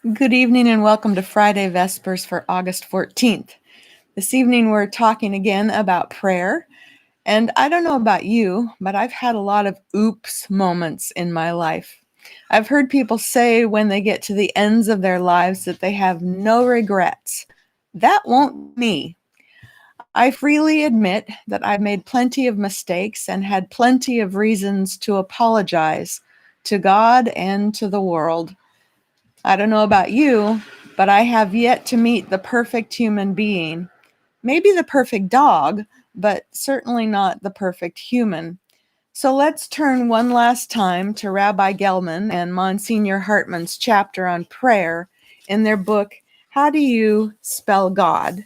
Good evening and welcome to Friday Vespers for August 14th. This evening we're talking again about prayer. And I don't know about you, but I've had a lot of oops moments in my life. I've heard people say when they get to the ends of their lives that they have no regrets. That won't be me. I freely admit that I've made plenty of mistakes and had plenty of reasons to apologize to God and to the world. I don't know about you, but I have yet to meet the perfect human being. Maybe the perfect dog, but certainly not the perfect human. So let's turn one last time to Rabbi Gellman and Monsignor Hartman's chapter on prayer in their book, How Do You Spell God?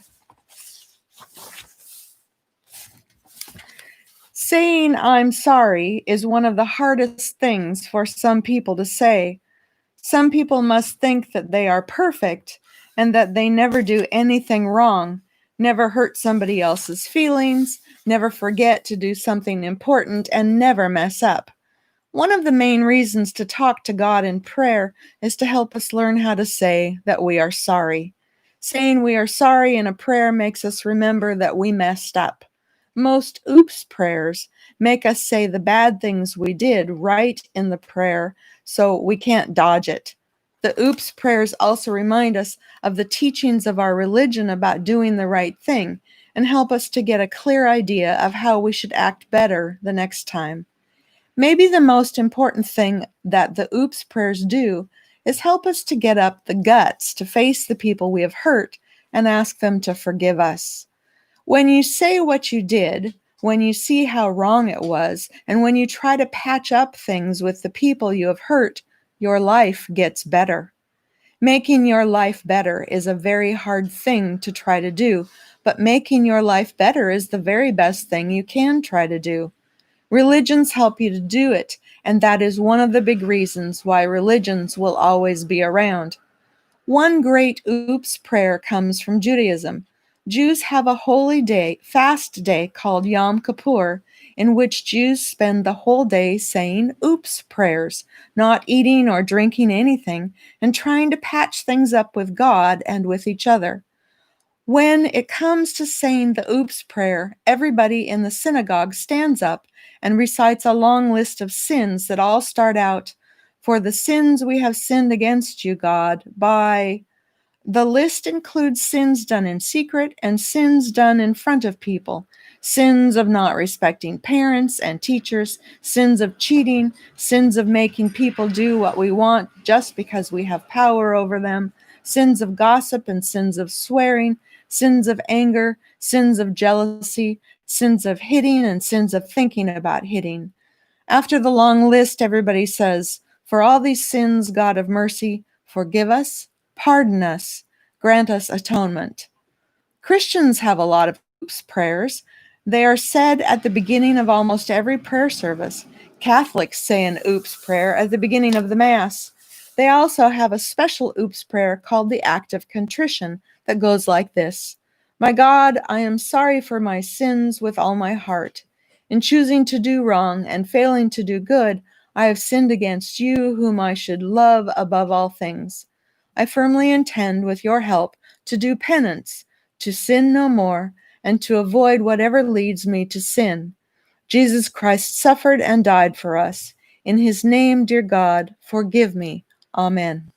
Saying I'm sorry is one of the hardest things for some people to say. Some people must think that they are perfect and that they never do anything wrong, never hurt somebody else's feelings, never forget to do something important, and never mess up. One of the main reasons to talk to God in prayer is to help us learn how to say that we are sorry. Saying we are sorry in a prayer makes us remember that we messed up. Most oops prayers make us say the bad things we did right in the prayer so we can't dodge it. The oops prayers also remind us of the teachings of our religion about doing the right thing and help us to get a clear idea of how we should act better the next time. Maybe the most important thing that the oops prayers do is help us to get up the guts to face the people we have hurt and ask them to forgive us. When you say what you did, when you see how wrong it was, and when you try to patch up things with the people you have hurt, your life gets better. Making your life better is a very hard thing to try to do, but making your life better is the very best thing you can try to do. Religions help you to do it, and that is one of the big reasons why religions will always be around. One great oops prayer comes from Judaism. Jews have a holy day, fast day called Yom Kippur, in which Jews spend the whole day saying oops prayers, not eating or drinking anything, and trying to patch things up with God and with each other. When it comes to saying the oops prayer, everybody in the synagogue stands up and recites a long list of sins that all start out, "For the sins we have sinned against you, God, by..." The list includes sins done in secret and sins done in front of people, sins of not respecting parents and teachers, sins of cheating, sins of making people do what we want just because we have power over them, sins of gossip and sins of swearing, sins of anger, sins of jealousy, sins of hitting, and sins of thinking about hitting. After the long list, everybody says, "For all these sins, God of mercy, forgive us, pardon us, grant us atonement." Christians have a lot of oops prayers. They are said at the beginning of almost every prayer service. Catholics say an oops prayer at the beginning of the Mass. They also have a special oops prayer called the Act of Contrition that goes like this: "My God, I am sorry for my sins with all my heart. In choosing to do wrong and failing to do good, I have sinned against you, whom I should love above all things. I firmly intend, with your help, to do penance, to sin no more, and to avoid whatever leads me to sin. Jesus Christ suffered and died for us. In his name, dear God, forgive me. Amen."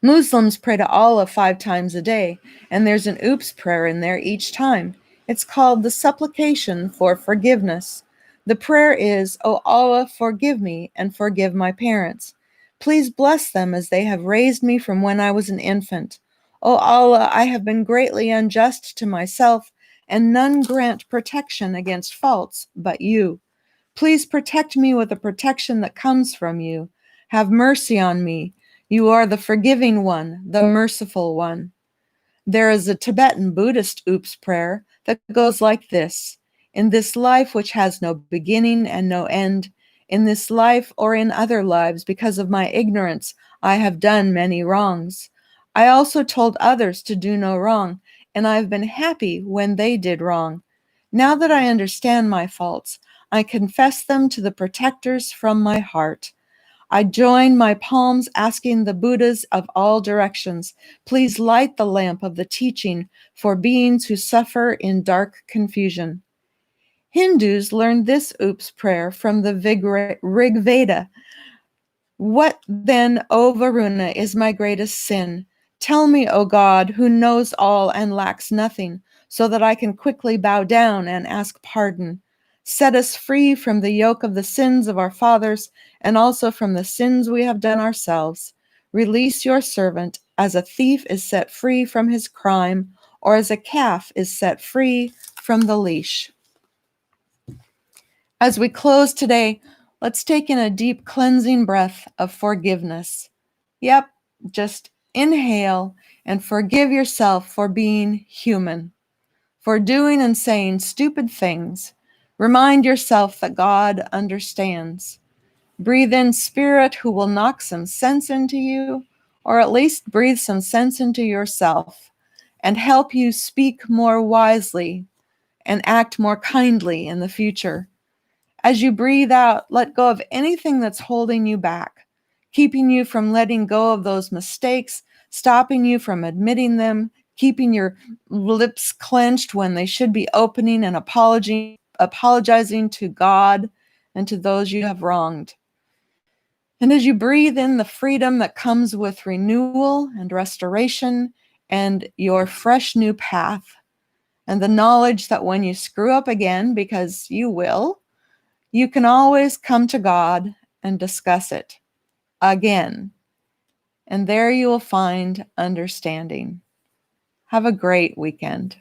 Muslims pray to Allah 5 times a day, and there's an oops prayer in there each time. It's called the supplication for forgiveness. The prayer is, "O Allah, forgive me and forgive my parents. Please bless them as they have raised me from when I was an infant. O Allah, I have been greatly unjust to myself, and none grant protection against faults but you. Please protect me with a protection that comes from you. Have mercy on me. You are the forgiving one, the merciful one." There is a Tibetan Buddhist oops prayer that goes like this: "In this life which has no beginning and no end, in this life or in other lives, because of my ignorance, I have done many wrongs. I also told others to do no wrong, and I have been happy when they did wrong. Now that I understand my faults, I confess them to the protectors from my heart. I join my palms asking the Buddhas of all directions, please light the lamp of the teaching for beings who suffer in dark confusion. Hindus learned this Oops prayer from the Rig Veda. What then, O Varuna, is my greatest sin? Tell me, O God, who knows all and lacks nothing, so that I can quickly bow down and ask pardon. Set us free from the yoke of the sins of our fathers, and also from the sins we have done ourselves. Release your servant, as a thief is set free from his crime, or as a calf is set free from the leash. As we close today, let's take in a deep cleansing breath of forgiveness. Yep, just inhale and forgive yourself for being human, for doing and saying stupid things. Remind yourself that God understands. Breathe in Spirit, who will knock some sense into you, or at least breathe some sense into yourself, and help you speak more wisely and act more kindly in the future. As you breathe out, let go of anything that's holding you back, keeping you from letting go of those mistakes, stopping you from admitting them, keeping your lips clenched when they should be opening and apologizing to God and to those you have wronged. And as you breathe in the freedom that comes with renewal and restoration and your fresh new path, and the knowledge that when you screw up again, because you will, you can always come to God and discuss it again. And there you will find understanding. Have a great weekend.